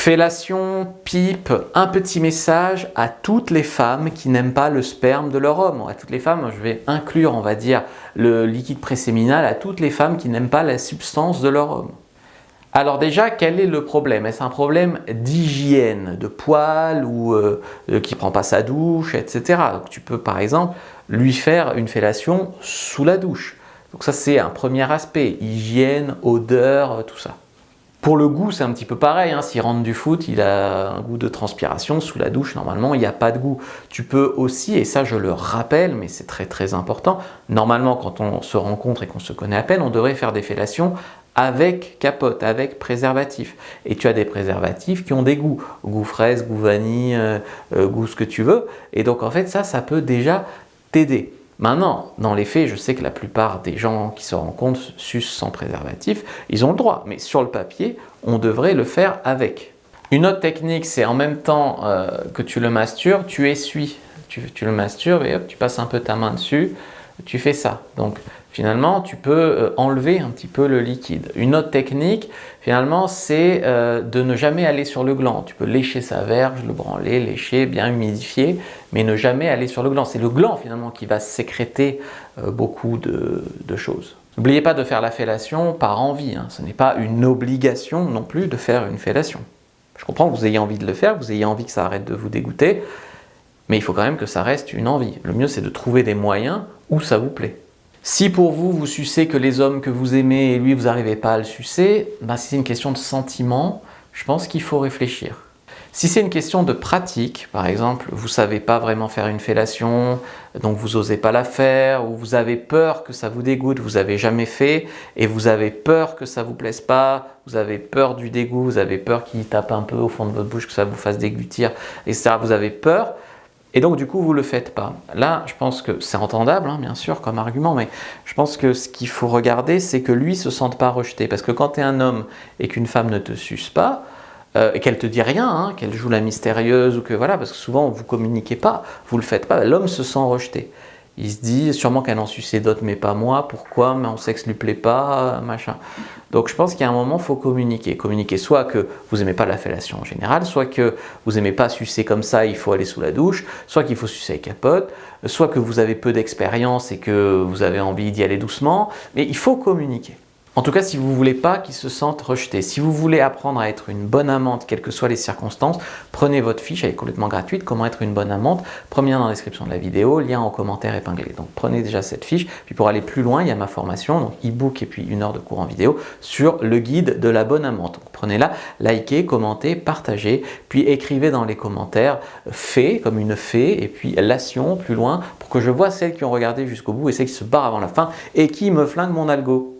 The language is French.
Fellation, pipe, un petit message à toutes les femmes qui n'aiment pas le sperme de leur homme. À toutes les femmes, je vais inclure, on va dire, le liquide préséminal à toutes les femmes qui n'aiment pas la substance de leur homme. Alors déjà, quel est le problème? Est-ce un problème d'hygiène, de poils ou qui ne prend pas sa douche, etc. Donc tu peux par exemple lui faire une fellation sous la douche. Donc ça c'est un premier aspect, hygiène, odeur, tout ça. Pour le goût, c'est un petit peu pareil, hein. S'il rentre du foot, il a un goût de transpiration. Sous la douche, normalement, il n'y a pas de goût. Tu peux aussi, et ça je le rappelle, mais c'est très très important, normalement quand on se rencontre et qu'on se connaît à peine, on devrait faire des fellations avec capote, avec préservatif. Et tu as des préservatifs qui ont des goûts. Goût fraise, goût vanille, goût ce que tu veux. Et donc en fait, ça peut déjà t'aider. Maintenant, dans les faits, je sais que la plupart des gens qui se rencontrent sucent sans préservatif, ils ont le droit, mais sur le papier, on devrait le faire avec. Une autre technique, c'est en même temps que tu le masturbes, tu essuies. Tu le masturbes et hop, tu passes un peu ta main dessus, tu fais ça. Donc finalement, tu peux enlever un petit peu le liquide. Une autre technique, finalement, c'est de ne jamais aller sur le gland. Tu peux lécher sa verge, le branler, lécher, bien humidifier, mais ne jamais aller sur le gland. C'est le gland finalement qui va sécréter beaucoup de choses. N'oubliez pas de faire la fellation par envie, hein. Ce n'est pas une obligation non plus de faire une fellation. Je comprends que vous ayez envie de le faire, que vous ayez envie que ça arrête de vous dégoûter, mais il faut quand même que ça reste une envie. Le mieux, c'est de trouver des moyens où ça vous plaît. Si pour vous, vous sucez que les hommes que vous aimez et lui, vous n'arrivez pas à le sucer, si c'est une question de sentiment, je pense qu'il faut réfléchir. Si c'est une question de pratique, par exemple, vous ne savez pas vraiment faire une fellation, donc vous n'osez pas la faire, ou vous avez peur que ça vous dégoûte, vous n'avez jamais fait, et vous avez peur que ça ne vous plaise pas, vous avez peur du dégoût, vous avez peur qu'il tape un peu au fond de votre bouche, que ça vous fasse déglutir, etc. Vous avez peur, et donc du coup vous ne le faites pas. Là, je pense que c'est entendable, hein, bien sûr, comme argument, mais je pense que ce qu'il faut regarder, c'est que lui ne se sente pas rejeté. Parce que quand tu es un homme et qu'une femme ne te suce pas, et qu'elle te dit rien, hein, qu'elle joue la mystérieuse, ou que voilà, parce que souvent vous ne communiquez pas, vous ne le faites pas, l'homme se sent rejeté. Il se dit sûrement qu'elle en suçait d'autres, mais pas moi, pourquoi, mais on sait que ça ne lui plaît pas, machin. Donc je pense qu'il y a un moment, il faut communiquer. Communiquer soit que vous n'aimez pas la fellation en général, soit que vous n'aimez pas sucer comme ça, il faut aller sous la douche, soit qu'il faut sucer avec capote, soit que vous avez peu d'expérience et que vous avez envie d'y aller doucement, mais il faut communiquer. En tout cas, si vous ne voulez pas qu'ils se sentent rejetés, si vous voulez apprendre à être une bonne amante, quelles que soient les circonstances, prenez votre fiche, elle est complètement gratuite, comment être une bonne amante, premier lien dans la description de la vidéo, lien en commentaire épinglé. Donc prenez déjà cette fiche, puis pour aller plus loin, il y a ma formation, donc e-book et puis 1 heure de cours en vidéo sur le guide de la bonne amante. Donc prenez-la, likez, commentez, partagez, puis écrivez dans les commentaires fée comme une fée, et puis lation plus loin, pour que je vois celles qui ont regardé jusqu'au bout et celles qui se barrent avant la fin et qui me flinguent mon algo.